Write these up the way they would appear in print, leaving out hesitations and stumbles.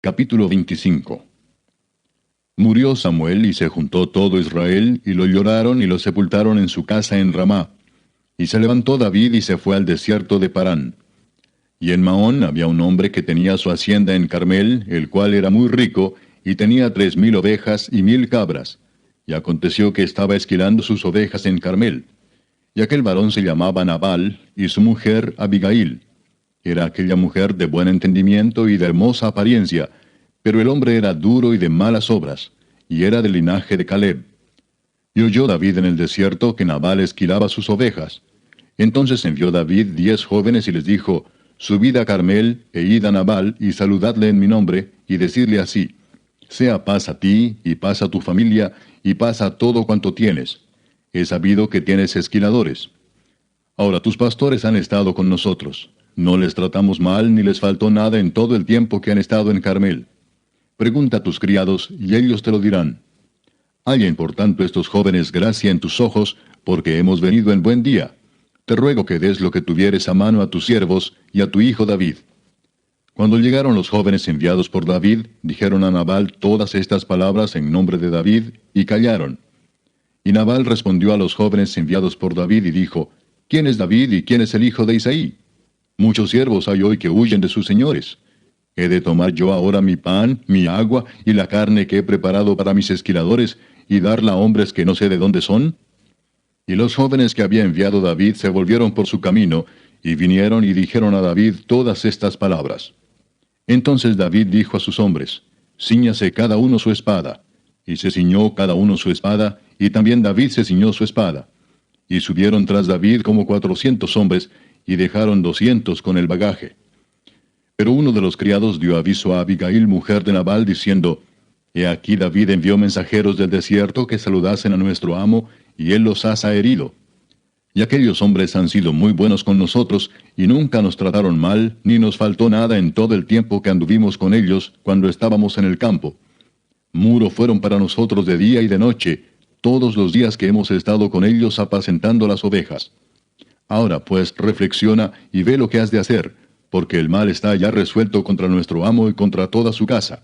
Capítulo 25. Murió Samuel, y se juntó todo Israel, y lo lloraron y lo sepultaron en su casa en Ramá. Y se levantó David y se fue al desierto de Parán. Y en Maón había un hombre que tenía su hacienda en Carmel, el cual era muy rico, y tenía 3000 ovejas y 1000 cabras. Y aconteció que estaba esquilando sus ovejas en Carmel. Y aquel varón se llamaba Nabal, y su mujer Abigail. Era aquella mujer de buen entendimiento y de hermosa apariencia, pero el hombre era duro y de malas obras, y era del linaje de Caleb. Y oyó David en el desierto que Nabal esquilaba sus ovejas. Entonces envió David 10 jóvenes y les dijo, Subid a Carmel, e id a Nabal, y saludadle en mi nombre, y decidle así, Sea paz a ti, y paz a tu familia, y paz a todo cuanto tienes. He sabido que tienes esquiladores. Ahora tus pastores han estado con nosotros. No les tratamos mal, ni les faltó nada en todo el tiempo que han estado en Carmel. Pregunta a tus criados, y ellos te lo dirán. Hallen por tanto estos jóvenes gracia en tus ojos, porque hemos venido en buen día. Te ruego que des lo que tuvieres a mano a tus siervos y a tu hijo David. Cuando llegaron los jóvenes enviados por David, dijeron a Nabal todas estas palabras en nombre de David, y callaron. Y Nabal respondió a los jóvenes enviados por David y dijo, ¿Quién es David y quién es el hijo de Isaí? Muchos siervos hay hoy que huyen de sus señores. ¿He de tomar yo ahora mi pan, mi agua y la carne que he preparado para mis esquiladores y darla a hombres que no sé de dónde son? Y los jóvenes que había enviado David se volvieron por su camino, y vinieron y dijeron a David todas estas palabras. Entonces David dijo a sus hombres, Cíñase cada uno su espada. Y se ciñó cada uno su espada, y también David se ciñó su espada. Y subieron tras David como 400 hombres, y dejaron 200 con el bagaje. Pero uno de los criados dio aviso a Abigail, mujer de Nabal, diciendo, He aquí David envió mensajeros del desierto que saludasen a nuestro amo, y él los ha herido. Y aquellos hombres han sido muy buenos con nosotros, y nunca nos trataron mal, ni nos faltó nada en todo el tiempo que anduvimos con ellos, cuando estábamos en el campo. Muro fueron para nosotros de día y de noche, todos los días que hemos estado con ellos apacentando las ovejas. Ahora pues reflexiona y ve lo que has de hacer, porque el mal está ya resuelto contra nuestro amo y contra toda su casa,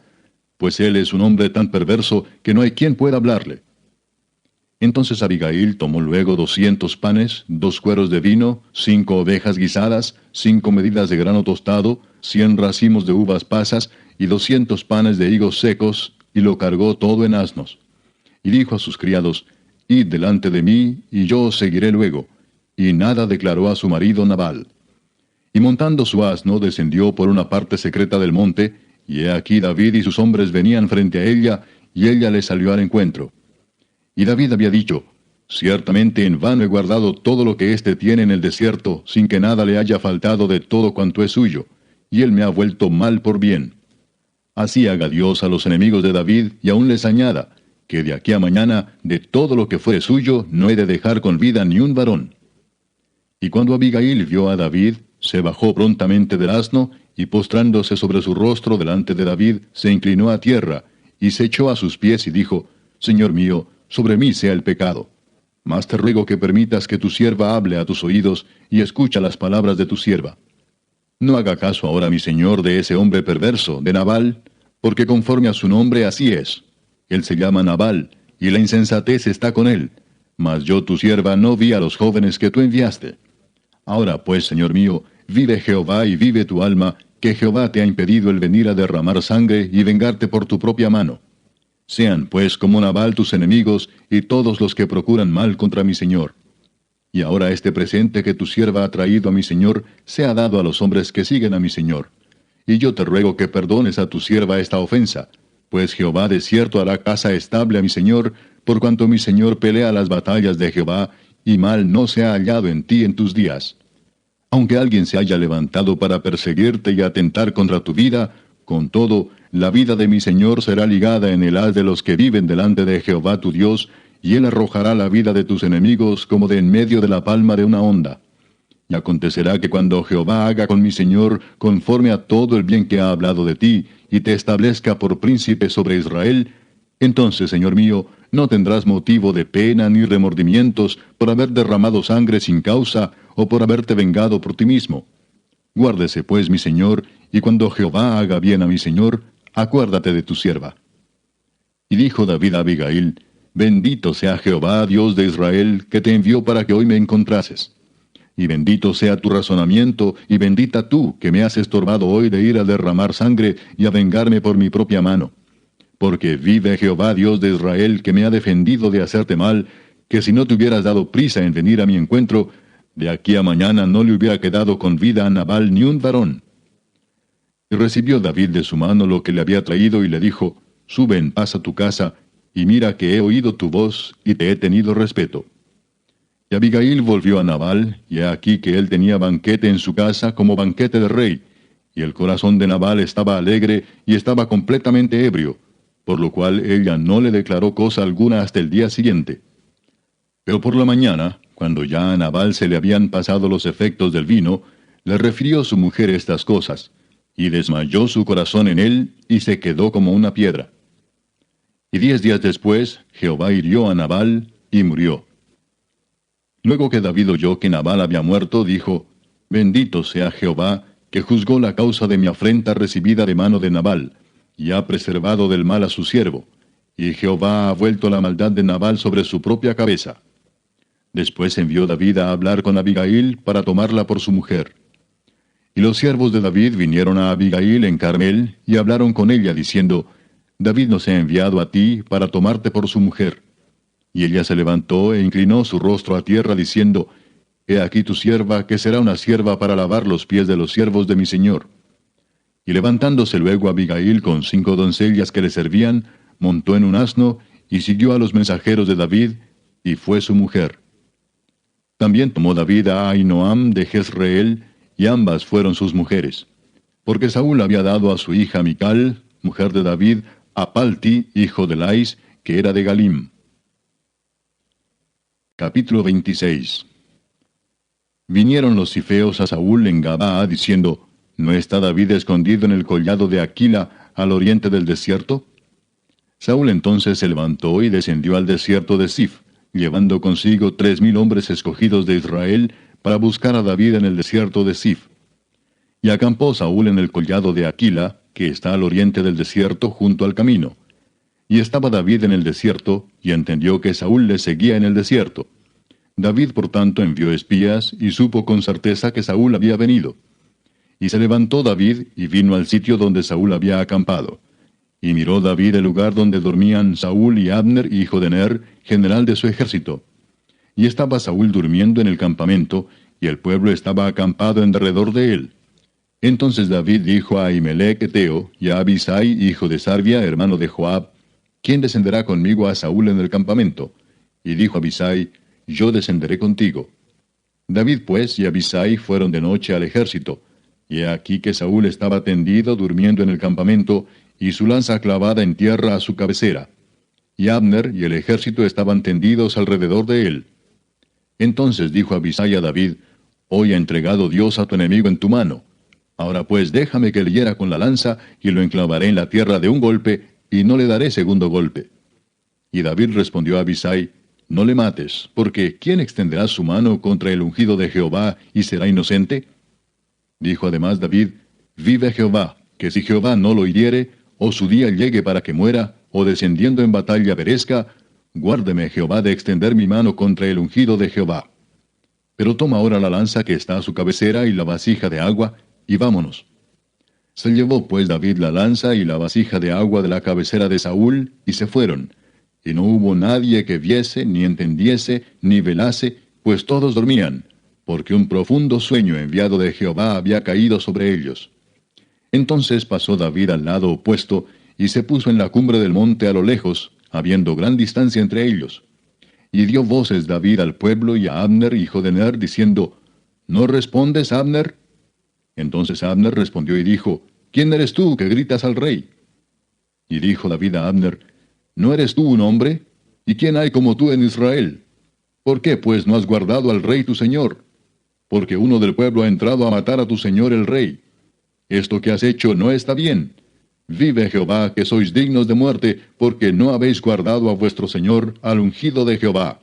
pues él es un hombre tan perverso que no hay quien pueda hablarle. Entonces Abigail tomó luego 200 panes, 2 cueros de vino, 5 ovejas guisadas, 5 medidas de grano tostado, 100 racimos de uvas pasas y 200 panes de higos secos, y lo cargó todo en asnos. Y dijo a sus criados, Id delante de mí, y yo os seguiré luego. Y nada declaró a su marido Nabal. Y montando su asno, descendió por una parte secreta del monte, y he aquí David y sus hombres venían frente a ella, y ella le salió al encuentro. Y David había dicho, Ciertamente en vano he guardado todo lo que éste tiene en el desierto, sin que nada le haya faltado de todo cuanto es suyo, y él me ha vuelto mal por bien. Así haga Dios a los enemigos de David, y aún les añada, que de aquí a mañana, de todo lo que fuere suyo, no he de dejar con vida ni un varón. Y cuando Abigail vio a David, se bajó prontamente del asno, y postrándose sobre su rostro delante de David, se inclinó a tierra, y se echó a sus pies y dijo, Señor mío, sobre mí sea el pecado. Mas te ruego que permitas que tu sierva hable a tus oídos, y escucha las palabras de tu sierva. No haga caso ahora mi señor de ese hombre perverso, de Nabal, porque conforme a su nombre así es. Él se llama Nabal, y la insensatez está con él. Mas yo tu sierva no vi a los jóvenes que tú enviaste. Ahora pues, señor mío, vive Jehová y vive tu alma, que Jehová te ha impedido el venir a derramar sangre y vengarte por tu propia mano. Sean pues como Nabal tus enemigos y todos los que procuran mal contra mi señor. Y ahora este presente que tu sierva ha traído a mi señor sea dado a los hombres que siguen a mi señor. Y yo te ruego que perdones a tu sierva esta ofensa, pues Jehová de cierto hará casa estable a mi señor, por cuanto mi señor pelea las batallas de Jehová, y mal no se ha hallado en ti en tus días. Aunque alguien se haya levantado para perseguirte y atentar contra tu vida, con todo, la vida de mi señor será ligada en el haz de los que viven delante de Jehová tu Dios, y él arrojará la vida de tus enemigos como de en medio de la palma de una onda. Y acontecerá que cuando Jehová haga con mi señor conforme a todo el bien que ha hablado de ti, y te establezca por príncipe sobre Israel, entonces, señor mío, no tendrás motivo de pena ni remordimientos por haber derramado sangre sin causa, o por haberte vengado por ti mismo. Guárdese pues mi señor, y cuando Jehová haga bien a mi señor, acuérdate de tu sierva. Y dijo David a Abigail, bendito sea Jehová, Dios de Israel, que te envió para que hoy me encontrases. Y bendito sea tu razonamiento, y bendita tú, que me has estorbado hoy de ir a derramar sangre y a vengarme por mi propia mano. Porque vive Jehová, Dios de Israel, que me ha defendido de hacerte mal, que si no te hubieras dado prisa en venir a mi encuentro, de aquí a mañana no le hubiera quedado con vida a Nabal ni un varón. Y recibió David de su mano lo que le había traído y le dijo, sube en paz a tu casa, y mira que he oído tu voz y te he tenido respeto. Y Abigail volvió a Nabal, y he aquí que él tenía banquete en su casa como banquete de rey, y el corazón de Nabal estaba alegre y estaba completamente ebrio, por lo cual ella no le declaró cosa alguna hasta el día siguiente. Pero por la mañana, cuando ya a Nabal se le habían pasado los efectos del vino, le refirió su mujer estas cosas, y desmayó su corazón en él, y se quedó como una piedra. Y 10 días después, Jehová hirió a Nabal, y murió. Luego que David oyó que Nabal había muerto, dijo, bendito sea Jehová, que juzgó la causa de mi afrenta recibida de mano de Nabal, y ha preservado del mal a su siervo, y Jehová ha vuelto la maldad de Nabal sobre su propia cabeza. Después envió David a hablar con Abigail para tomarla por su mujer. Y los siervos de David vinieron a Abigail en Carmel, y hablaron con ella, diciendo, David nos ha enviado a ti para tomarte por su mujer. Y ella se levantó e inclinó su rostro a tierra, diciendo, He aquí tu sierva, que será una sierva para lavar los pies de los siervos de mi señor. Y levantándose luego Abigail con 5 doncellas que le servían, montó en un asno, y siguió a los mensajeros de David, y fue su mujer. También tomó David a Ahinoam de Jezreel, y ambas fueron sus mujeres. Porque Saúl había dado a su hija Mical, mujer de David, a Palti, hijo de Lais, que era de Galim. Capítulo 26. Vinieron los cifeos a Saúl en Gabaa, diciendo, ¿no está David escondido en el collado de Aquila, al oriente del desierto? Saúl entonces se levantó y descendió al desierto de Sif, llevando consigo 3,000 hombres escogidos de Israel, para buscar a David en el desierto de Sif. Y acampó Saúl en el collado de Aquila, que está al oriente del desierto, junto al camino. Y estaba David en el desierto, y entendió que Saúl le seguía en el desierto. David, por tanto, envió espías, y supo con certeza que Saúl había venido. Y se levantó David, y vino al sitio donde Saúl había acampado. Y miró David el lugar donde dormían Saúl y Abner, hijo de Ner, general de su ejército. Y estaba Saúl durmiendo en el campamento, y el pueblo estaba acampado en derredor de él. Entonces David dijo a Ahimelech Eteo, y a Abisai, hijo de Sarvia, hermano de Joab, ¿quién descenderá conmigo a Saúl en el campamento? Y dijo Abisai, yo descenderé contigo. David pues y Abisai fueron de noche al ejército, y he aquí que Saúl estaba tendido durmiendo en el campamento, y su lanza clavada en tierra a su cabecera. Y Abner y el ejército estaban tendidos alrededor de él. Entonces dijo Abisai a David, hoy ha entregado Dios a tu enemigo en tu mano. Ahora pues déjame que le hiera con la lanza, y lo enclavaré en la tierra de un golpe, y no le daré segundo golpe. Y David respondió a Abisai, no le mates, porque ¿quién extenderá su mano contra el ungido de Jehová y será inocente? Dijo además David, vive Jehová, que si Jehová no lo hiriere, o su día llegue para que muera, o descendiendo en batalla perezca, guárdeme Jehová de extender mi mano contra el ungido de Jehová. Pero toma ahora la lanza que está a su cabecera y la vasija de agua, y vámonos. Se llevó pues David la lanza y la vasija de agua de la cabecera de Saúl, y se fueron. Y no hubo nadie que viese, ni entendiese, ni velase, pues todos dormían, porque un profundo sueño enviado de Jehová había caído sobre ellos. Entonces pasó David al lado opuesto, y se puso en la cumbre del monte a lo lejos, habiendo gran distancia entre ellos. Y dio voces David al pueblo y a Abner, hijo de Ner, diciendo, ¿no respondes, Abner? Entonces Abner respondió y dijo, ¿quién eres tú que gritas al rey? Y dijo David a Abner, ¿no eres tú un hombre? ¿Y quién hay como tú en Israel? ¿Por qué pues no has guardado al rey tu señor? Porque uno del pueblo ha entrado a matar a tu señor el rey. Esto que has hecho no está bien. Vive Jehová, que sois dignos de muerte, porque no habéis guardado a vuestro señor, al ungido de Jehová.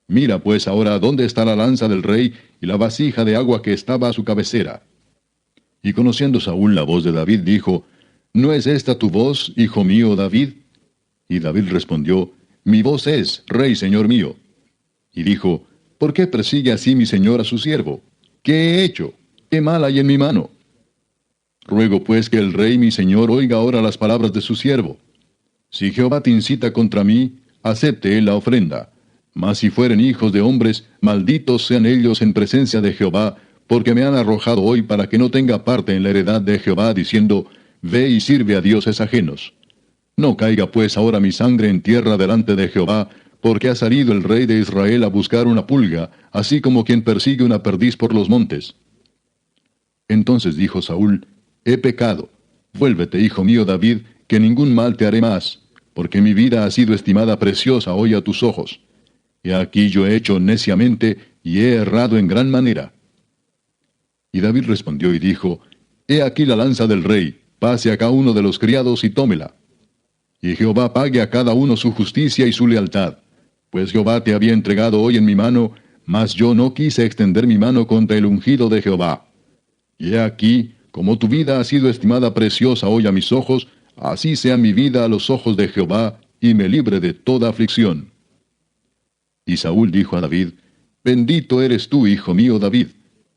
Mira pues ahora dónde está la lanza del rey y la vasija de agua que estaba a su cabecera. Y conociendo Saúl la voz de David, dijo, ¿No es esta tu voz, hijo mío David? Y David respondió, Mi voz es, rey señor mío. Y dijo, ¿por qué persigue así mi señor a su siervo? ¿Qué he hecho? ¿Qué mal hay en mi mano? Ruego pues que el rey mi señor oiga ahora las palabras de su siervo. Si Jehová te incita contra mí, acepte él la ofrenda. Mas si fueren hijos de hombres, malditos sean ellos en presencia de Jehová, porque me han arrojado hoy para que no tenga parte en la heredad de Jehová, diciendo, Ve y sirve a dioses ajenos. No caiga pues ahora mi sangre en tierra delante de Jehová, porque ha salido el rey de Israel a buscar una pulga, así como quien persigue una perdiz por los montes. Entonces dijo Saúl, He pecado. Vuélvete, hijo mío David, que ningún mal te haré más, porque mi vida ha sido estimada preciosa hoy a tus ojos. He aquí yo he hecho neciamente, y he errado en gran manera. Y David respondió y dijo, He aquí la lanza del rey, pase acá uno de los criados y tómela. Y Jehová pague a cada uno su justicia y su lealtad. Pues Jehová te había entregado hoy en mi mano, mas yo no quise extender mi mano contra el ungido de Jehová. Y he aquí, como tu vida ha sido estimada preciosa hoy a mis ojos, así sea mi vida a los ojos de Jehová, y me libre de toda aflicción. Y Saúl dijo a David, Bendito eres tú, hijo mío David.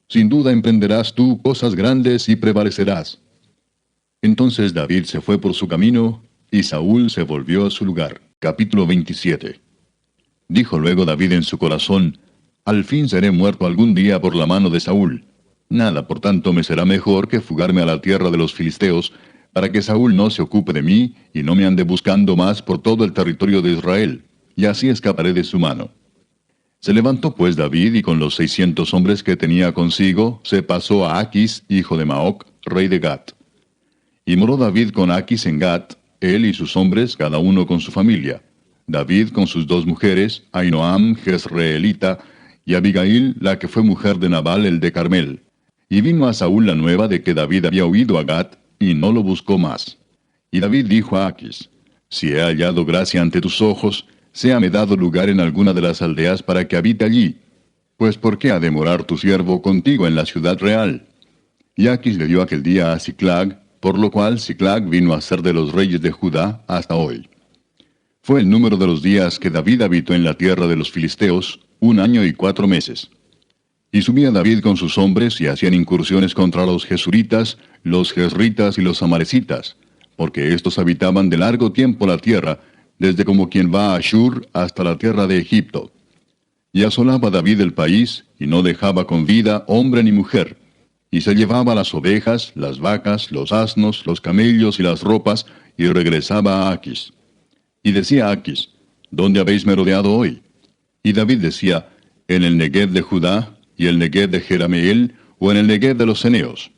Sin duda emprenderás tú cosas grandes y prevalecerás. Entonces David se fue por su camino, y Saúl se volvió a su lugar. Capítulo 27. Dijo luego David en su corazón, Al fin seré muerto algún día por la mano de Saúl. Nada, por tanto, me será mejor que fugarme a la tierra de los filisteos, para que Saúl no se ocupe de mí, y no me ande buscando más por todo el territorio de Israel, y así escaparé de su mano. Se levantó pues David, y con los 600 hombres que tenía consigo, se pasó a Aquis, hijo de Maoc, rey de Gat. Y moró David con Aquis en Gat, él y sus hombres, cada uno con su familia. David con sus 2 mujeres, Ahinoam, Jezreelita, y Abigail, la que fue mujer de Nabal, el de Carmel. Y vino a Saúl la nueva de que David había huido a Gat, y no lo buscó más. Y David dijo a Aquis, Si he hallado gracia ante tus ojos, séame dado lugar en alguna de las aldeas para que habite allí. Pues ¿por qué ha de morar tu siervo contigo en la ciudad real? Y Aquis le dio aquel día a Siclag, por lo cual Siclag vino a ser de los reyes de Judá hasta hoy. Fue el número de los días que David habitó en la tierra de los filisteos, 1 año y 4 meses. Y subía David con sus hombres y hacían incursiones contra los jesuritas, los jezritas y los amarecitas, porque éstos habitaban de largo tiempo la tierra, desde como quien va a Ashur hasta la tierra de Egipto. Y asolaba David el país, y no dejaba con vida hombre ni mujer, y se llevaba las ovejas, las vacas, los asnos, los camellos y las ropas, y regresaba a Aquis. Y decía a Aquis, ¿Dónde habéis merodeado hoy? Y David decía, En el Negev de Judá, y el Negev de Jerameel, o en el Negev de los Ceneos.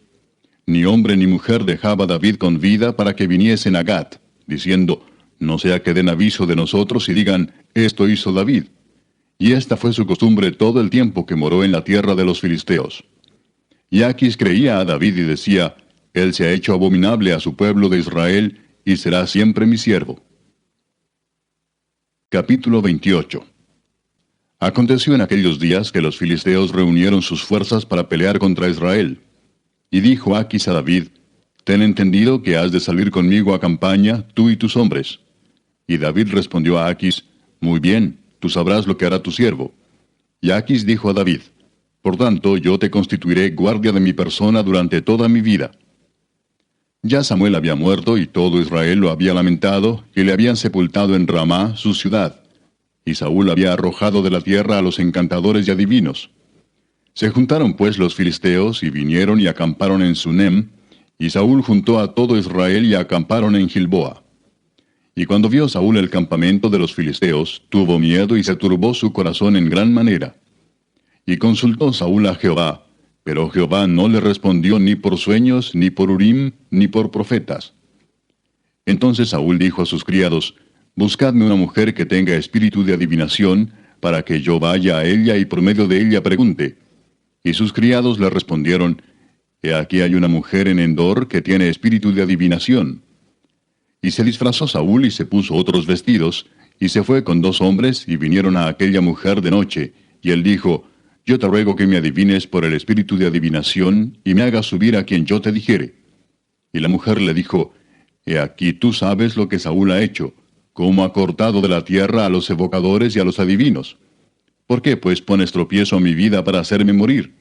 Ni hombre ni mujer dejaba David con vida para que viniesen a Gat, diciendo, No sea que den aviso de nosotros y digan, Esto hizo David. Y esta fue su costumbre todo el tiempo que moró en la tierra de los filisteos. Y Aquis creía a David y decía, Él se ha hecho abominable a su pueblo de Israel, y será siempre mi siervo. Capítulo 28. Aconteció en aquellos días que los filisteos reunieron sus fuerzas para pelear contra Israel. Y dijo Aquis a David, Ten entendido que has de salir conmigo a campaña, tú y tus hombres. Y David respondió a Aquis, Muy bien, tú sabrás lo que hará tu siervo. Y Aquis dijo a David, Por tanto, yo te constituiré guardia de mi persona durante toda mi vida. Ya Samuel había muerto y todo Israel lo había lamentado, y le habían sepultado en Ramá, su ciudad. Y Saúl había arrojado de la tierra a los encantadores y adivinos. Se juntaron pues los filisteos, y vinieron y acamparon en Sunem, y Saúl juntó a todo Israel y acamparon en Gilboa. Y cuando vio Saúl el campamento de los filisteos, tuvo miedo y se turbó su corazón en gran manera. Y consultó Saúl a Jehová, pero Jehová no le respondió ni por sueños, ni por Urim, ni por profetas. Entonces Saúl dijo a sus criados, Buscadme una mujer que tenga espíritu de adivinación, para que yo vaya a ella y por medio de ella pregunte. Y sus criados le respondieron, He aquí hay una mujer en Endor que tiene espíritu de adivinación. Y se disfrazó Saúl y se puso otros vestidos, y se fue con 2 hombres, y vinieron a aquella mujer de noche, y él dijo, Yo te ruego que me adivines por el espíritu de adivinación, y me hagas subir a quien yo te dijere. Y la mujer le dijo, He aquí tú sabes lo que Saúl ha hecho, cómo ha cortado de la tierra a los evocadores y a los adivinos. ¿Por qué pues pones tropiezo a mi vida para hacerme morir?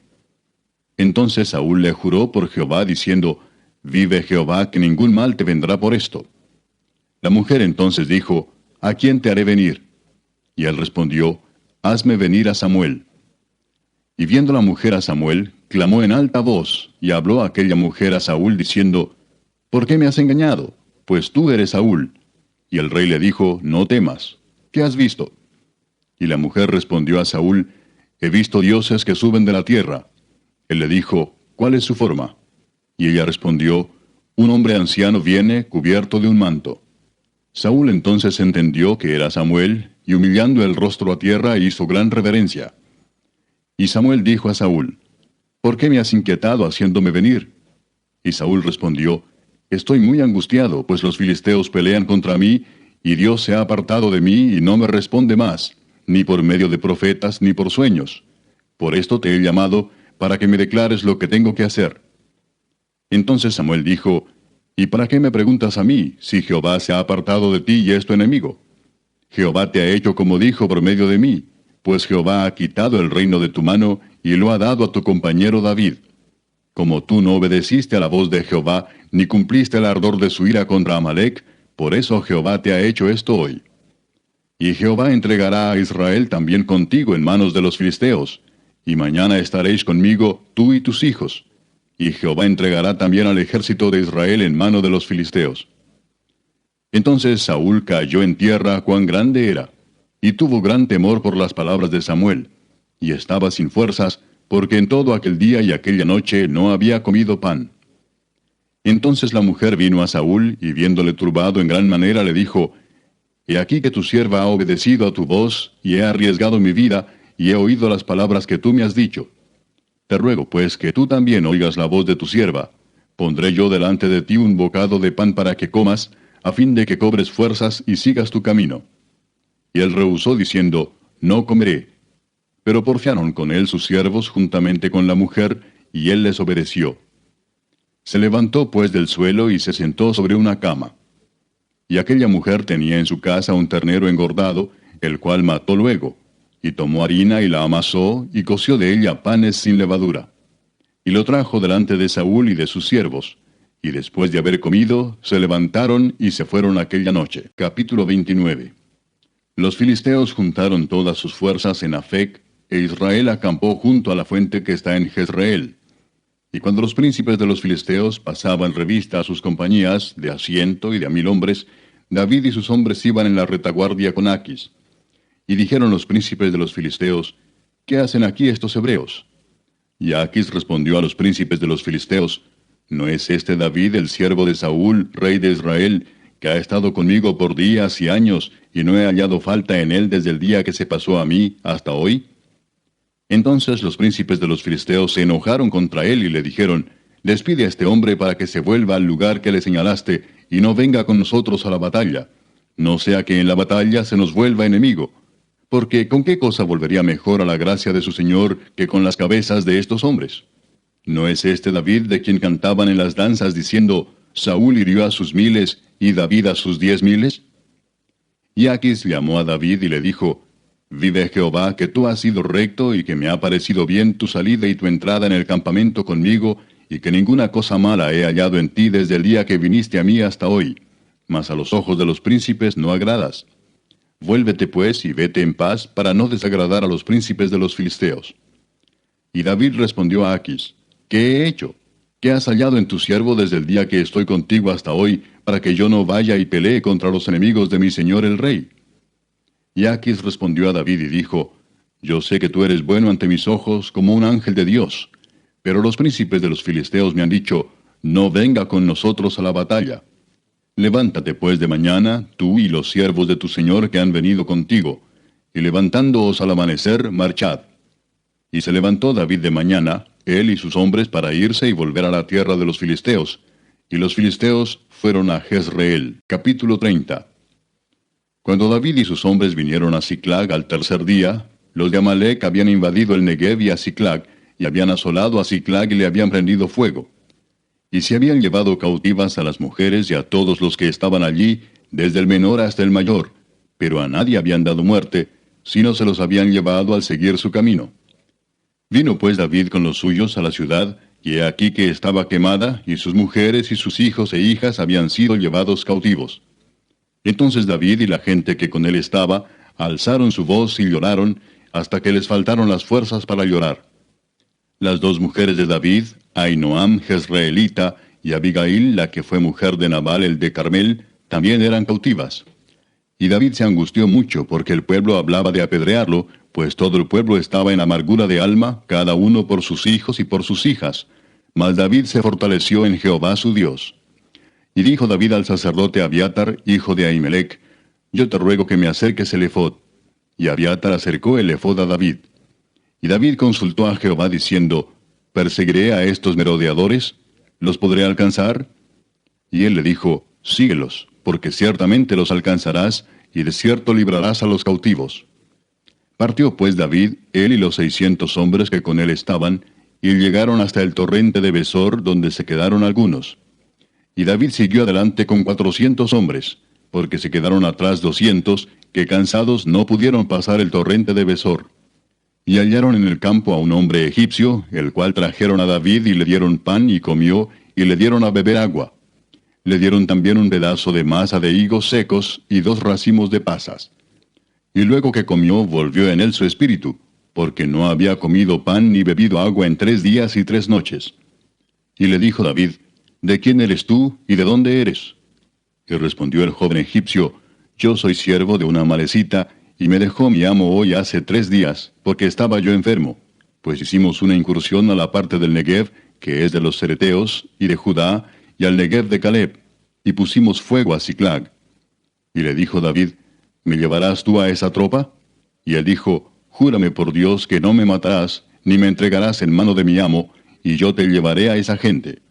Entonces Saúl le juró por Jehová, diciendo, Vive Jehová, que ningún mal te vendrá por esto. La mujer entonces dijo, ¿A quién te haré venir? Y él respondió, Hazme venir a Samuel. Y viendo la mujer a Samuel, clamó en alta voz, y habló aquella mujer a Saúl, diciendo, ¿Por qué me has engañado? Pues tú eres Saúl. Y el rey le dijo, No temas. ¿Qué has visto? Y la mujer respondió a Saúl, He visto dioses que suben de la tierra. Él le dijo, ¿Cuál es su forma? Y ella respondió, Un hombre anciano viene cubierto de un manto. Saúl entonces entendió que era Samuel, y humillando el rostro a tierra hizo gran reverencia. Y Samuel dijo a Saúl, ¿Por qué me has inquietado haciéndome venir? Y Saúl respondió, Estoy muy angustiado, pues los filisteos pelean contra mí, y Dios se ha apartado de mí y no me responde más, ni por medio de profetas, ni por sueños. Por esto te he llamado, para que me declares lo que tengo que hacer. Entonces Samuel dijo, ¿Y para qué me preguntas a mí, si Jehová se ha apartado de ti y es tu enemigo? Jehová te ha hecho como dijo por medio de mí, pues Jehová ha quitado el reino de tu mano y lo ha dado a tu compañero David. Como tú no obedeciste a la voz de Jehová, ni cumpliste el ardor de su ira contra Amalec, por eso Jehová te ha hecho esto hoy. Y Jehová entregará a Israel también contigo en manos de los filisteos, y mañana estaréis conmigo, tú y tus hijos. Y Jehová entregará también al ejército de Israel en mano de los filisteos. Entonces Saúl cayó en tierra cuán grande era, y tuvo gran temor por las palabras de Samuel, y estaba sin fuerzas, porque en todo aquel día y aquella noche no había comido pan. Entonces la mujer vino a Saúl, y viéndole turbado en gran manera, le dijo, He aquí que tu sierva ha obedecido a tu voz, y he arriesgado mi vida, y he oído las palabras que tú me has dicho. Te ruego, pues, que tú también oigas la voz de tu sierva. Pondré yo delante de ti un bocado de pan para que comas, a fin de que cobres fuerzas y sigas tu camino. Y él rehusó, diciendo, No comeré. Pero porfiaron con él sus siervos juntamente con la mujer, y él les obedeció. Se levantó pues del suelo y se sentó sobre una cama. Y aquella mujer tenía en su casa un ternero engordado, el cual mató luego, y tomó harina y la amasó, y coció de ella panes sin levadura. Y lo trajo delante de Saúl y de sus siervos. Y después de haber comido, se levantaron y se fueron aquella noche. Capítulo 29. Los filisteos juntaron todas sus fuerzas en Afec, e Israel acampó junto a la fuente que está en Jezreel. Y cuando los príncipes de los filisteos pasaban revista a sus compañías, de a 100 y de a 1000 hombres, David y sus hombres iban en la retaguardia con Aquis. Y dijeron los príncipes de los filisteos, ¿Qué hacen aquí estos hebreos? Y Aquis respondió a los príncipes de los filisteos, ¿No es este David el siervo de Saúl, rey de Israel, que ha estado conmigo por días y años, y no he hallado falta en él desde el día que se pasó a mí hasta hoy? Entonces los príncipes de los filisteos se enojaron contra él y le dijeron, Despide a este hombre para que se vuelva al lugar que le señalaste, y no venga con nosotros a la batalla, no sea que en la batalla se nos vuelva enemigo. Porque ¿con qué cosa volvería mejor a la gracia de su Señor que con las cabezas de estos hombres? ¿No es este David de quien cantaban en las danzas diciendo, Saúl hirió a sus 1000 y David a sus 10,000? Y Aquis llamó a David y le dijo, Vive Jehová, que tú has sido recto y que me ha parecido bien tu salida y tu entrada en el campamento conmigo, y que ninguna cosa mala he hallado en ti desde el día que viniste a mí hasta hoy. Mas a los ojos de los príncipes no agradas. Vuélvete pues y vete en paz para no desagradar a los príncipes de los filisteos. Y David respondió a Aquis, ¿Qué he hecho? ¿Qué has hallado en tu siervo desde el día que estoy contigo hasta hoy, para que yo no vaya y pelee contra los enemigos de mi señor el rey? Y Aquis respondió a David y dijo, Yo sé que tú eres bueno ante mis ojos como un ángel de Dios, pero los príncipes de los filisteos me han dicho, No venga con nosotros a la batalla. Levántate pues de mañana, tú y los siervos de tu señor que han venido contigo, y levantándoos al amanecer, marchad. Y se levantó David de mañana, él y sus hombres, para irse y volver a la tierra de los filisteos. Y los filisteos fueron a Jezreel. Capítulo 30. Cuando David y sus hombres vinieron a Siclag al tercer día, los de Amalec habían invadido el Negev y a Siclag, y habían asolado a Siclag y le habían prendido fuego. Y se habían llevado cautivas a las mujeres y a todos los que estaban allí, desde el menor hasta el mayor, pero a nadie habían dado muerte, sino se los habían llevado al seguir su camino. Vino pues David con los suyos a la ciudad, y he aquí que estaba quemada, y sus mujeres y sus hijos e hijas habían sido llevados cautivos. Entonces David y la gente que con él estaba, alzaron su voz y lloraron, hasta que les faltaron las fuerzas para llorar. Las dos mujeres de David, Ahinoam jezreelita, y Abigail, la que fue mujer de Nabal el de Carmel, también eran cautivas. Y David se angustió mucho, porque el pueblo hablaba de apedrearlo, pues todo el pueblo estaba en amargura de alma, cada uno por sus hijos y por sus hijas. Mas David se fortaleció en Jehová su Dios. Y dijo David al sacerdote Abiatar, hijo de Ahimelech: Yo te ruego que me acerques el ephod. Y Abiatar acercó el ephod a David. Y David consultó a Jehová diciendo: ¿Perseguiré a estos merodeadores? ¿Los podré alcanzar? Y él le dijo: Síguelos, porque ciertamente los alcanzarás, y de cierto librarás a los cautivos. Partió pues David, él y los 600 hombres que con él estaban, y llegaron hasta el torrente de Besor, donde se quedaron algunos. Y David siguió adelante con 400 hombres, porque se quedaron atrás 200, que cansados no pudieron pasar el torrente de Besor. Y hallaron en el campo a un hombre egipcio, el cual trajeron a David y le dieron pan y comió, y le dieron a beber agua. Le dieron también un pedazo de masa de higos secos y 2 racimos de pasas. Y luego que comió, volvió en él su espíritu, porque no había comido pan ni bebido agua en 3 días y 3 noches. Y le dijo David: ¿De quién eres tú y de dónde eres? Y respondió el joven egipcio: Yo soy siervo de una amalecita, y me dejó mi amo hoy hace 3 días, porque estaba yo enfermo. Pues hicimos una incursión a la parte del Negev, que es de los cereteos, y de Judá, y al Negev de Caleb, y pusimos fuego a Siclag. Y le dijo David: ¿Me llevarás tú a esa tropa? Y él dijo: Júrame por Dios que no me matarás, ni me entregarás en mano de mi amo, y yo te llevaré a esa gente.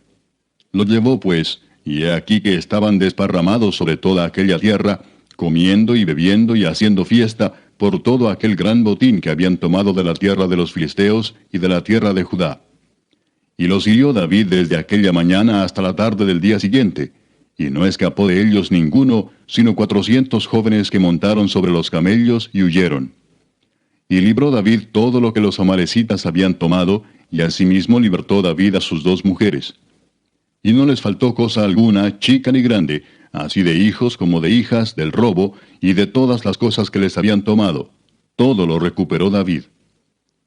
Lo llevó pues, y he aquí que estaban desparramados sobre toda aquella tierra, comiendo y bebiendo y haciendo fiesta por todo aquel gran botín que habían tomado de la tierra de los filisteos y de la tierra de Judá. Y los hirió David desde aquella mañana hasta la tarde del día siguiente, y no escapó de ellos ninguno, sino 400 jóvenes que montaron sobre los camellos y huyeron. Y libró David todo lo que los amalecitas habían tomado, y asimismo libertó David a sus 2 mujeres. Y no les faltó cosa alguna, chica ni grande, así de hijos como de hijas, del robo, y de todas las cosas que les habían tomado. Todo lo recuperó David.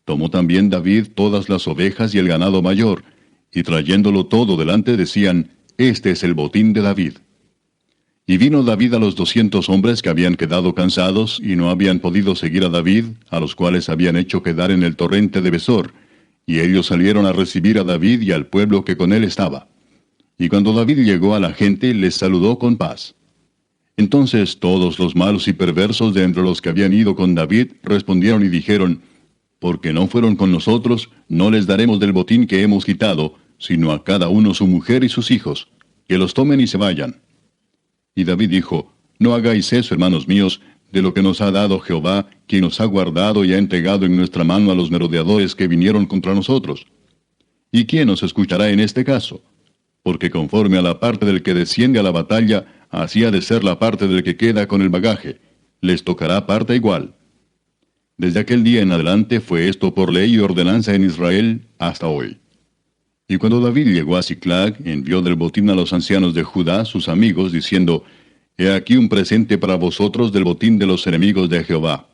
Tomó también David todas las ovejas y el ganado mayor, y trayéndolo todo delante decían: Este es el botín de David. Y vino David a los 200 hombres que habían quedado cansados y no habían podido seguir a David, a los cuales habían hecho quedar en el torrente de Besor, y ellos salieron a recibir a David y al pueblo que con él estaba. Y cuando David llegó a la gente, les saludó con paz. Entonces todos los malos y perversos de entre los que habían ido con David respondieron y dijeron: Porque no fueron con nosotros, no les daremos del botín que hemos quitado, sino a cada uno su mujer y sus hijos, que los tomen y se vayan. Y David dijo: No hagáis eso, hermanos míos, de lo que nos ha dado Jehová, quien nos ha guardado y ha entregado en nuestra mano a los merodeadores que vinieron contra nosotros. ¿Y quién nos escuchará en este caso? Porque conforme a la parte del que desciende a la batalla, así ha de ser la parte del que queda con el bagaje. Les tocará parte igual. Desde aquel día en adelante fue esto por ley y ordenanza en Israel hasta hoy. Y cuando David llegó a Siclag, envió del botín a los ancianos de Judá, sus amigos, diciendo: He aquí un presente para vosotros del botín de los enemigos de Jehová.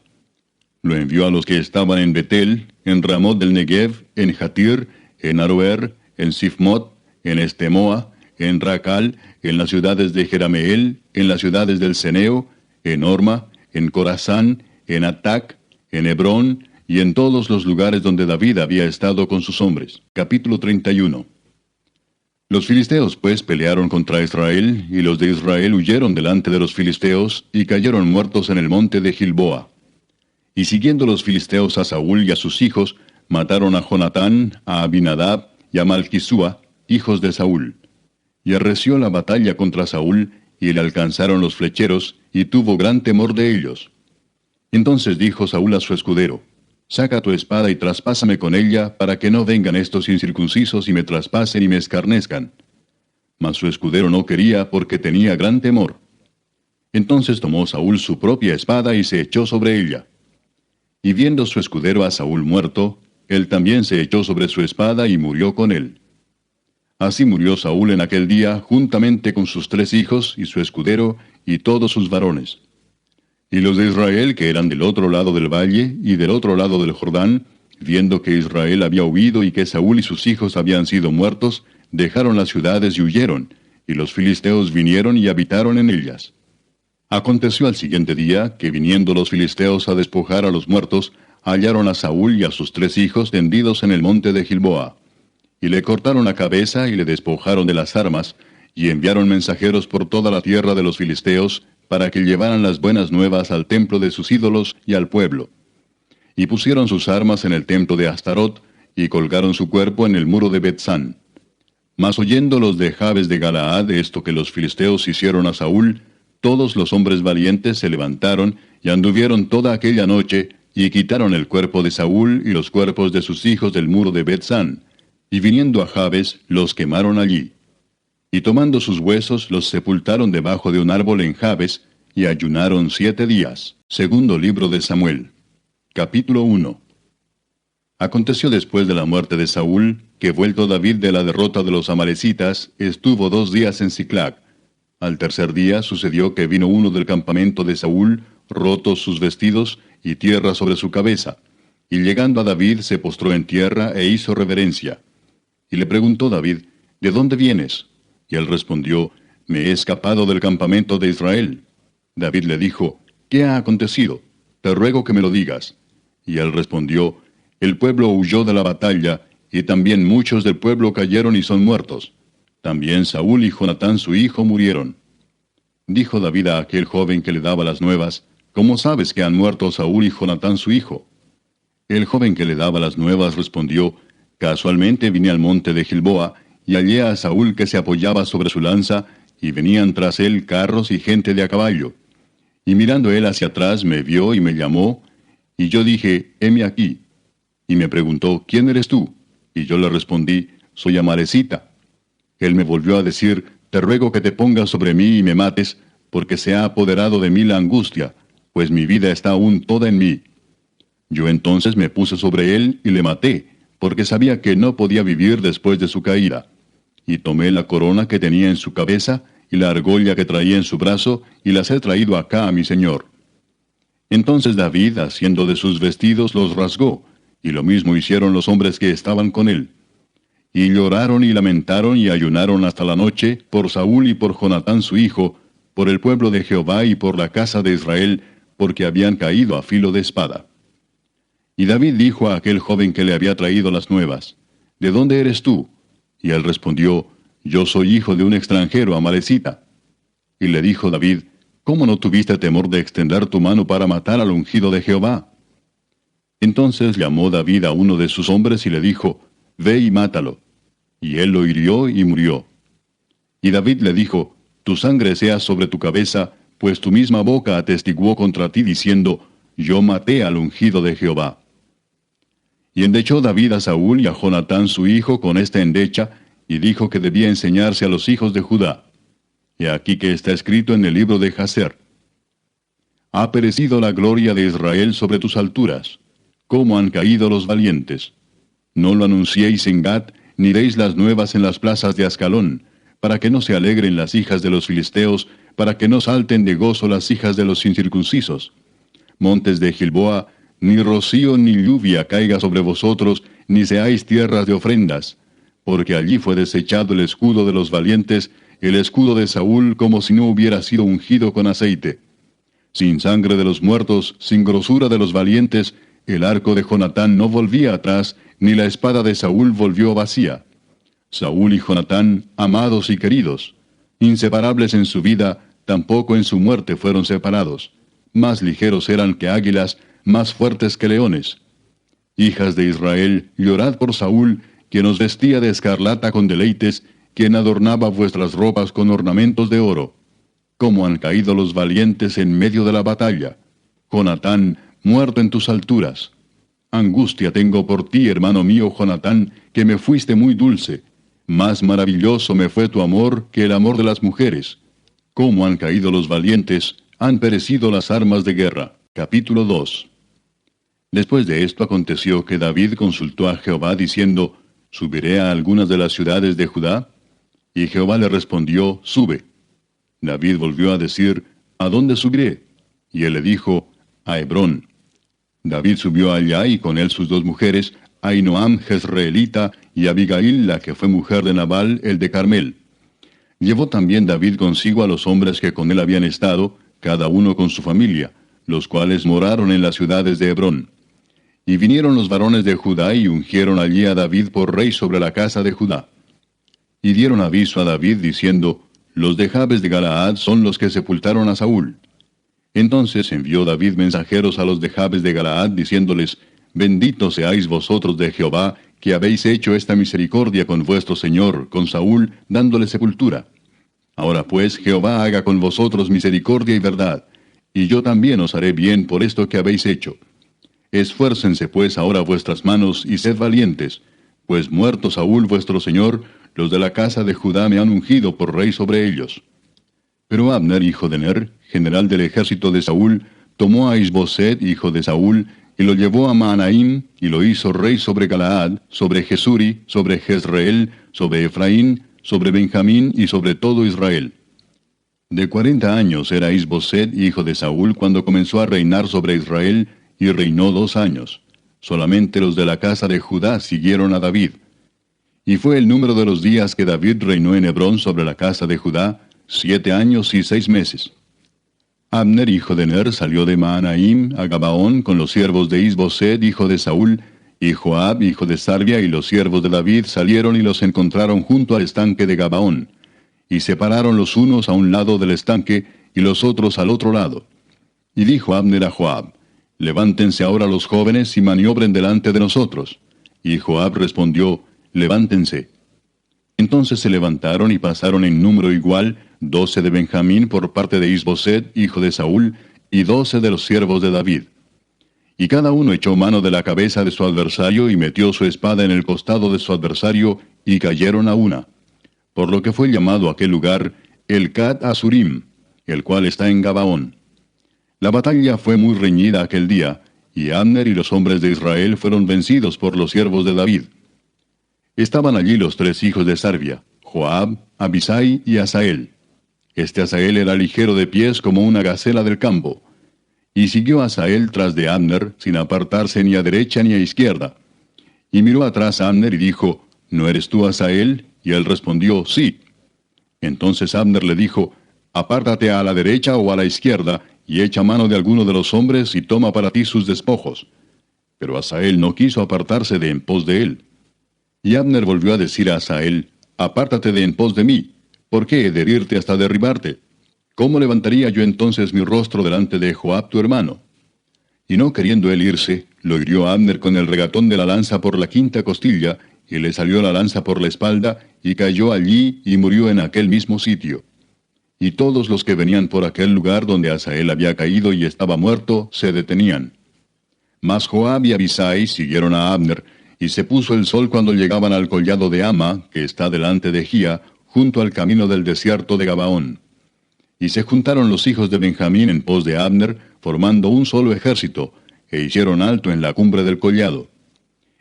Lo envió a los que estaban en Betel, en Ramot del Negev, en Jatir, en Aroer, en Sifmot, en Estemoa, en Racal, en las ciudades de Jerameel, en las ciudades del Ceneo, en Orma, en Corazán, en Atac, en Hebrón, y en todos los lugares donde David había estado con sus hombres. Capítulo 31. Los filisteos pues pelearon contra Israel, y los de Israel huyeron delante de los filisteos, y cayeron muertos en el monte de Gilboa. Y siguiendo los filisteos a Saúl y a sus hijos, mataron a Jonatán, a Abinadab y a Malquisúa, hijos de Saúl. Y arreció la batalla contra Saúl, y le alcanzaron los flecheros, y tuvo gran temor de ellos. Entonces dijo Saúl a su escudero: Saca tu espada y traspásame con ella, para que no vengan estos incircuncisos y me traspasen y me escarnezcan. Mas su escudero no quería porque tenía gran temor. Entonces tomó Saúl su propia espada y se echó sobre ella. Y viendo su escudero a Saúl muerto, él también se echó sobre su espada y murió con él. Así murió Saúl en aquel día, juntamente con sus 3 hijos y su escudero y todos sus varones. Y los de Israel, que eran del otro lado del valle y del otro lado del Jordán, viendo que Israel había huido y que Saúl y sus hijos habían sido muertos, dejaron las ciudades y huyeron, y los filisteos vinieron y habitaron en ellas. Aconteció al siguiente día, que viniendo los filisteos a despojar a los muertos, hallaron a Saúl y a sus 3 hijos tendidos en el monte de Gilboa. Y le cortaron la cabeza y le despojaron de las armas, y enviaron mensajeros por toda la tierra de los filisteos, para que llevaran las buenas nuevas al templo de sus ídolos y al pueblo. Y pusieron sus armas en el templo de Astarot, y colgaron su cuerpo en el muro de Bethsán. Mas oyendo los de Jabes de Galaad esto que los filisteos hicieron a Saúl, todos los hombres valientes se levantaron y anduvieron toda aquella noche, y quitaron el cuerpo de Saúl y los cuerpos de sus hijos del muro de Bethsán, y viniendo a Jabes, los quemaron allí. Y tomando sus huesos, los sepultaron debajo de un árbol en Jabes, y ayunaron 7 días. Segundo libro de Samuel. Capítulo 1. Aconteció después de la muerte de Saúl, que vuelto David de la derrota de los amalecitas, estuvo 2 días en Siclag. Al tercer día sucedió que vino uno del campamento de Saúl, rotos sus vestidos, y tierra sobre su cabeza. Y llegando a David se postró en tierra e hizo reverencia. Y le preguntó David, ¿de dónde vienes? Y él respondió, me he escapado del campamento de Israel. David le dijo, ¿qué ha acontecido? Te ruego que me lo digas. Y él respondió, el pueblo huyó de la batalla, y también muchos del pueblo cayeron y son muertos. También Saúl y Jonatán su hijo murieron. Dijo David a aquel joven que le daba las nuevas, ¿cómo sabes que han muerto Saúl y Jonatán su hijo? El joven que le daba las nuevas respondió, casualmente vine al monte de Gilboa, y hallé a Saúl que se apoyaba sobre su lanza, y venían tras él carros y gente de a caballo. Y mirando él hacia atrás me vio y me llamó, y yo dije, heme aquí. Y me preguntó, ¿quién eres tú? Y yo le respondí, soy amalecita. Él me volvió a decir, te ruego que te pongas sobre mí y me mates, porque se ha apoderado de mí la angustia, pues mi vida está aún toda en mí. Yo entonces me puse sobre él y le maté, porque sabía que no podía vivir después de su caída. Y tomé la corona que tenía en su cabeza, y la argolla que traía en su brazo, y las he traído acá a mi señor. Entonces David, haciendo de sus vestidos, los rasgó, y lo mismo hicieron los hombres que estaban con él. Y lloraron y lamentaron y ayunaron hasta la noche, por Saúl y por Jonatán su hijo, por el pueblo de Jehová y por la casa de Israel, porque habían caído a filo de espada. Y David dijo a aquel joven que le había traído las nuevas, ¿de dónde eres tú? Y él respondió, yo soy hijo de un extranjero, amalecita. Y le dijo David, ¿cómo no tuviste temor de extender tu mano para matar al ungido de Jehová? Entonces llamó David a uno de sus hombres y le dijo, ve y mátalo. Y él lo hirió y murió. Y David le dijo, tu sangre sea sobre tu cabeza, pues tu misma boca atestiguó contra ti diciendo, yo maté al ungido de Jehová. Y endechó David a Saúl y a Jonatán su hijo con esta endecha, y dijo que debía enseñarse a los hijos de Judá. Y aquí que está escrito en el libro de Jaser. Ha perecido la gloria de Israel sobre tus alturas. ¿Cómo han caído los valientes? No lo anunciéis en Gat, ni deis las nuevas en las plazas de Ascalón, para que no se alegren las hijas de los filisteos, para que no salten de gozo las hijas de los incircuncisos. Montes de Gilboa, ni rocío ni lluvia caiga sobre vosotros, ni seáis tierras de ofrendas, porque allí fue desechado el escudo de los valientes, el escudo de Saúl como si no hubiera sido ungido con aceite. Sin sangre de los muertos, sin grosura de los valientes, el arco de Jonatán no volvía atrás, ni la espada de Saúl volvió vacía. Saúl y Jonatán, amados y queridos, inseparables en su vida, tampoco en su muerte fueron separados. Más ligeros eran que águilas, más fuertes que leones. Hijas de Israel, llorad por Saúl, quien os vestía de escarlata con deleites, quien adornaba vuestras ropas con ornamentos de oro. Cómo han caído los valientes en medio de la batalla. Jonatán, muerto en tus alturas. Angustia tengo por ti, hermano mío Jonatán, que me fuiste muy dulce. Más maravilloso me fue tu amor que el amor de las mujeres. Cómo han caído los valientes, han perecido las armas de guerra. Capítulo 2. Después de esto aconteció que David consultó a Jehová diciendo, ¿subiré a algunas de las ciudades de Judá? Y Jehová le respondió, sube. David volvió a decir, ¿a dónde subiré? Y él le dijo, a Hebrón. David subió allá y con él sus dos mujeres, Ahinoam jezreelita y Abigail, la que fue mujer de Nabal, el de Carmel. Llevó también David consigo a los hombres que con él habían estado, cada uno con su familia, los cuales moraron en las ciudades de Hebrón. Y vinieron los varones de Judá y ungieron allí a David por rey sobre la casa de Judá. Y dieron aviso a David diciendo, los de Jabes de Galaad son los que sepultaron a Saúl. Entonces envió David mensajeros a los de Jabes de Galaad, diciéndoles, benditos seáis vosotros de Jehová, que habéis hecho esta misericordia con vuestro señor, con Saúl, dándole sepultura. Ahora pues Jehová haga con vosotros misericordia y verdad, y yo también os haré bien por esto que habéis hecho. Esfuércense pues ahora vuestras manos y sed valientes, pues muerto Saúl vuestro señor, los de la casa de Judá me han ungido por rey sobre ellos. Pero Abner, hijo de Ner, general del ejército de Saúl, tomó a Isboset, hijo de Saúl, y lo llevó a Mahanaim, y lo hizo rey sobre Galaad, sobre Jesuri, sobre Jezreel, sobre Efraín, sobre Benjamín y sobre todo Israel. De 40 años era Isboset, hijo de Saúl, cuando comenzó a reinar sobre Israel, y reinó 2 años. Solamente los de la casa de Judá siguieron a David. Y fue el número de los días que David reinó en Hebrón sobre la casa de Judá, 7 años y 6 meses. Abner, hijo de Ner, salió de Mahanaim a Gabaón con los siervos de Isboset, hijo de Saúl, y Joab, hijo de Sarvia, y los siervos de David salieron y los encontraron junto al estanque de Gabaón. Y se pararon los unos a un lado del estanque, y los otros al otro lado. Y dijo Abner a Joab, levántense ahora los jóvenes y maniobren delante de nosotros. Y Joab respondió, levántense. Entonces se levantaron y pasaron en número igual, 12 de Benjamín por parte de Isboset, hijo de Saúl, y 12 de los siervos de David. Y cada uno echó mano de la cabeza de su adversario y metió su espada en el costado de su adversario, y cayeron a una. Por lo que fue llamado aquel lugar el Cat Asurim, el cual está en Gabaón. La batalla fue muy reñida aquel día, y Abner y los hombres de Israel fueron vencidos por los siervos de David. Estaban allí los 3 hijos de Sarvia, Joab, Abisai y Asael. Este Asael era ligero de pies como una gacela del campo. Y siguió Asael tras de Abner, sin apartarse ni a derecha ni a izquierda. Y miró atrás a Abner y dijo, ¿no eres tú Asael? Y él respondió, sí. Entonces Abner le dijo, apártate a la derecha o a la izquierda, y echa mano de alguno de los hombres y toma para ti sus despojos. Pero Asael no quiso apartarse de en pos de él. Y Abner volvió a decir a Asael, apártate de en pos de mí, ¿por qué he de herirte hasta derribarte? ¿Cómo levantaría yo entonces mi rostro delante de Joab tu hermano? Y no queriendo él irse, lo hirió Abner con el regatón de la lanza por la 5ª costilla, y le salió la lanza por la espalda, y cayó allí y murió en aquel mismo sitio. Y todos los que venían por aquel lugar donde Asael había caído y estaba muerto, se detenían. Mas Joab y Abisai siguieron a Abner, y se puso el sol cuando llegaban al collado de Ama, que está delante de Gía, junto al camino del desierto de Gabaón. Y se juntaron los hijos de Benjamín en pos de Abner, formando un solo ejército, e hicieron alto en la cumbre del collado.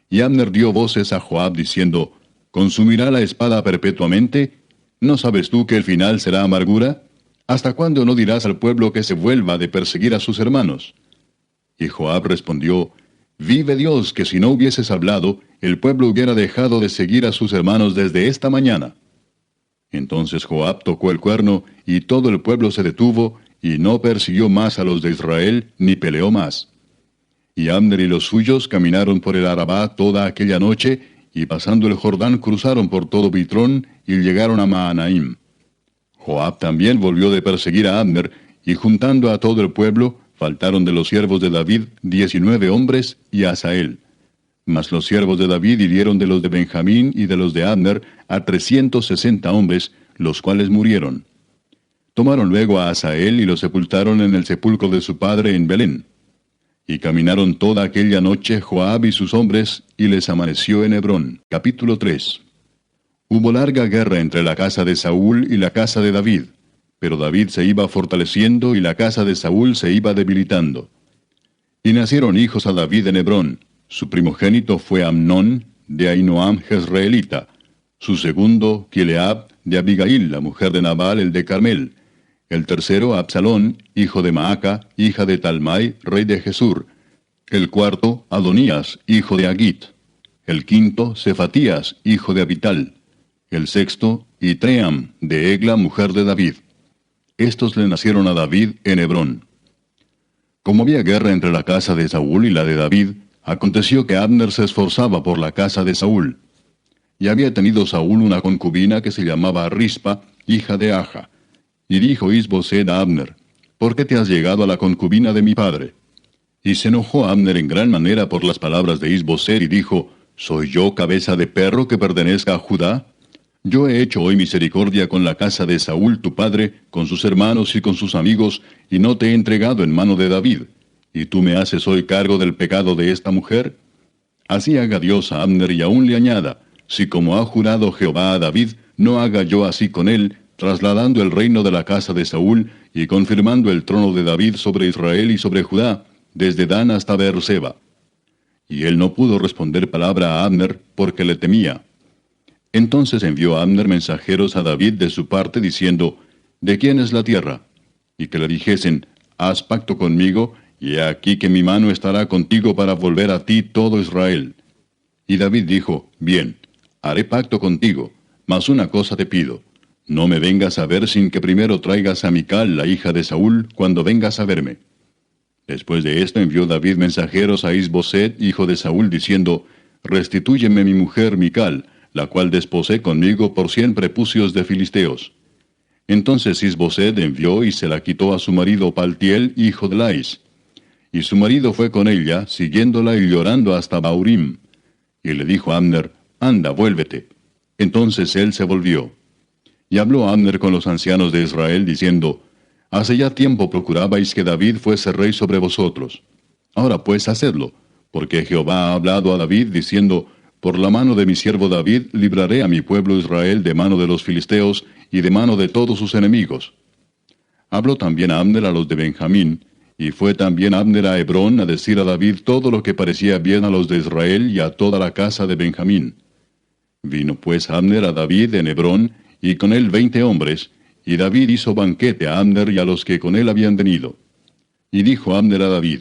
Y Abner dio voces a Joab diciendo, ¿consumirá la espada perpetuamente? ¿No sabes tú que el final será amargura? ¿Hasta cuándo no dirás al pueblo que se vuelva de perseguir a sus hermanos? Y Joab respondió, vive Dios, que si no hubieses hablado, el pueblo hubiera dejado de seguir a sus hermanos desde esta mañana. Entonces Joab tocó el cuerno, y todo el pueblo se detuvo, y no persiguió más a los de Israel, ni peleó más. Y Abner y los suyos caminaron por el Arabá toda aquella noche, y pasando el Jordán cruzaron por todo Bitrón, y llegaron a Mahanaim. Joab también volvió de perseguir a Abner, y juntando a todo el pueblo, faltaron de los siervos de David 19 hombres y a Asael. Mas los siervos de David hirieron de los de Benjamín y de los de Abner a 360 hombres, los cuales murieron. Tomaron luego a Asael y lo sepultaron en el sepulcro de su padre en Belén. Y caminaron toda aquella noche Joab y sus hombres, y les amaneció en Hebrón. Capítulo 3. Hubo larga guerra entre la casa de Saúl y la casa de David, pero David se iba fortaleciendo y la casa de Saúl se iba debilitando. Y nacieron hijos a David en Hebrón. Su primogénito fue Amnón, de Ahinoam Jezreelita. Su segundo, Kileab, de Abigail, la mujer de Nabal, el de Carmel. El tercero, Absalón, hijo de Maaca, hija de Talmai, rey de Jesur. El cuarto, Adonías, hijo de Agit. El quinto, Cefatías, hijo de Abital. El sexto, Itream, de Egla, mujer de David. Estos le nacieron a David en Hebrón. Como había guerra entre la casa de Saúl y la de David, aconteció que Abner se esforzaba por la casa de Saúl. Y había tenido Saúl una concubina que se llamaba Rispa, hija de Aja. Y dijo Is-Boseth a Abner, ¿por qué te has llegado a la concubina de mi padre? Y se enojó Abner en gran manera por las palabras de Is-Boseth y dijo, ¿soy yo cabeza de perro que pertenezca a Judá? Yo he hecho hoy misericordia con la casa de Saúl tu padre, con sus hermanos y con sus amigos, y no te he entregado en mano de David. ¿Y tú me haces hoy cargo del pecado de esta mujer? Así haga Dios a Abner y aún le añada, si como ha jurado Jehová a David, no haga yo así con él, trasladando el reino de la casa de Saúl y confirmando el trono de David sobre Israel y sobre Judá, desde Dan hasta Beerseba. Y él no pudo responder palabra a Abner, porque le temía. Entonces envió Abner mensajeros a David de su parte, diciendo, ¿de quién es la tierra? Y que le dijesen, haz pacto conmigo, y he aquí que mi mano estará contigo para volver a ti todo Israel. Y David dijo, bien, haré pacto contigo, mas una cosa te pido, no me vengas a ver sin que primero traigas a Mical, la hija de Saúl, cuando vengas a verme. Después de esto envió David mensajeros a Is-Boseth, hijo de Saúl, diciendo, restitúyeme mi mujer Mical, la cual desposé conmigo por 100 prepucios de filisteos. Entonces Is-Boseth envió y se la quitó a su marido Paltiel, hijo de Lais. Y su marido fue con ella, siguiéndola y llorando hasta Baurim. Y le dijo a Abner, anda, vuélvete. Entonces él se volvió. Y habló Abner con los ancianos de Israel, diciendo, hace ya tiempo procurabais que David fuese rey sobre vosotros. Ahora pues hacedlo, porque Jehová ha hablado a David, diciendo, por la mano de mi siervo David libraré a mi pueblo Israel de mano de los filisteos y de mano de todos sus enemigos. Habló también Abner a los de Benjamín, y fue también Abner a Hebrón a decir a David todo lo que parecía bien a los de Israel y a toda la casa de Benjamín. Vino pues Abner a David en Hebrón, y con él 20 hombres, y David hizo banquete a Abner y a los que con él habían venido. Y dijo Abner a David,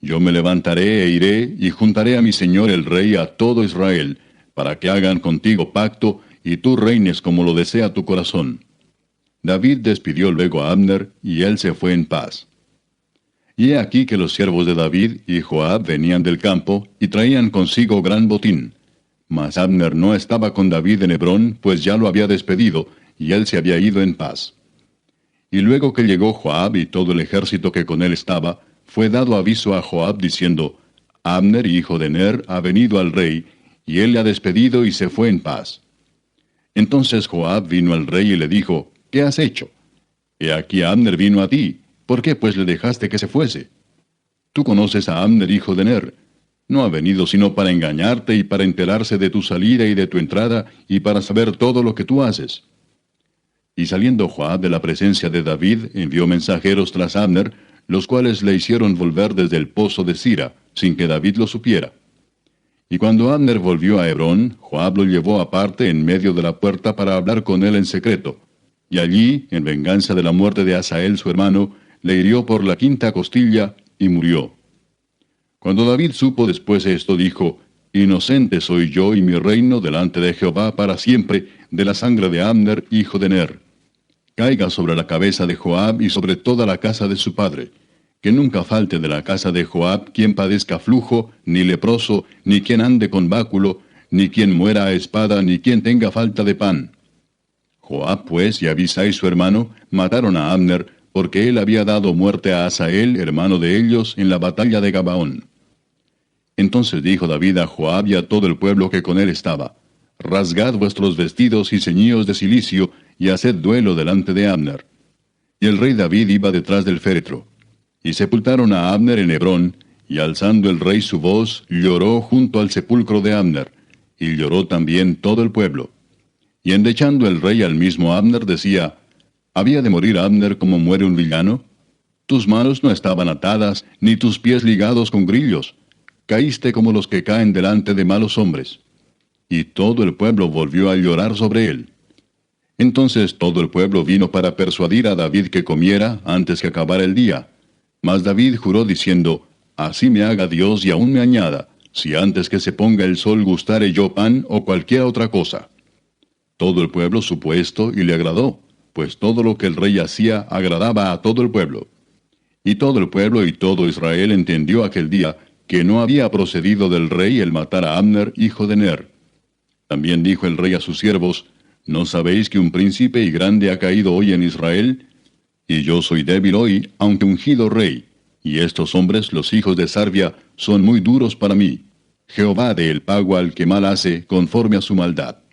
yo me levantaré e iré, y juntaré a mi señor el rey a todo Israel, para que hagan contigo pacto, y tú reines como lo desea tu corazón. David despidió luego a Abner, y él se fue en paz. Y he aquí que los siervos de David y Joab venían del campo, y traían consigo gran botín. Mas Abner no estaba con David en Hebrón, pues ya lo había despedido, y él se había ido en paz. Y luego que llegó Joab y todo el ejército que con él estaba, fue dado aviso a Joab diciendo, Abner, hijo de Ner, ha venido al rey, y él le ha despedido y se fue en paz. Entonces Joab vino al rey y le dijo, ¿qué has hecho? He aquí Abner vino a ti, ¿por qué pues le dejaste que se fuese? Tú conoces a Abner, hijo de Ner. No ha venido sino para engañarte y para enterarse de tu salida y de tu entrada, y para saber todo lo que tú haces. Y saliendo Joab de la presencia de David, envió mensajeros tras Abner, los cuales le hicieron volver desde el pozo de Sira, sin que David lo supiera. Y cuando Abner volvió a Hebrón, Joab lo llevó aparte en medio de la puerta para hablar con él en secreto. Y allí, en venganza de la muerte de Asael su hermano, le hirió por la 5ª costilla y murió. Cuando David supo después esto, dijo, inocente soy yo y mi reino delante de Jehová para siempre de la sangre de Abner, hijo de Ner. Caiga sobre la cabeza de Joab y sobre toda la casa de su padre. Que nunca falte de la casa de Joab quien padezca flujo, ni leproso, ni quien ande con báculo, ni quien muera a espada, ni quien tenga falta de pan. Joab pues y Abisai su hermano mataron a Abner, porque él había dado muerte a Asael, hermano de ellos, en la batalla de Gabaón. Entonces dijo David a Joab y a todo el pueblo que con él estaba, rasgad vuestros vestidos y ceñíos de cilicio, y haced duelo delante de Abner. Y el rey David iba detrás del féretro. Y sepultaron a Abner en Hebrón, y alzando el rey su voz, lloró junto al sepulcro de Abner, y lloró también todo el pueblo. Y endechando el rey al mismo Abner decía, ¿había de morir Abner como muere un villano? Tus manos no estaban atadas, ni tus pies ligados con grillos. Caíste como los que caen delante de malos hombres. Y todo el pueblo volvió a llorar sobre él. Entonces todo el pueblo vino para persuadir a David que comiera antes que acabara el día. Mas David juró diciendo, así me haga Dios y aún me añada, si antes que se ponga el sol gustare yo pan o cualquier otra cosa. Todo el pueblo supo esto y le agradó, pues todo lo que el rey hacía agradaba a todo el pueblo. Y todo el pueblo y todo Israel entendió aquel día que no había procedido del rey el matar a Abner, hijo de Ner. También dijo el rey a sus siervos, ¿no sabéis que un príncipe y grande ha caído hoy en Israel? Y yo soy débil hoy, aunque ungido rey, y estos hombres, los hijos de Sarvia, son muy duros para mí. Jehová dé el pago al que mal hace, conforme a su maldad.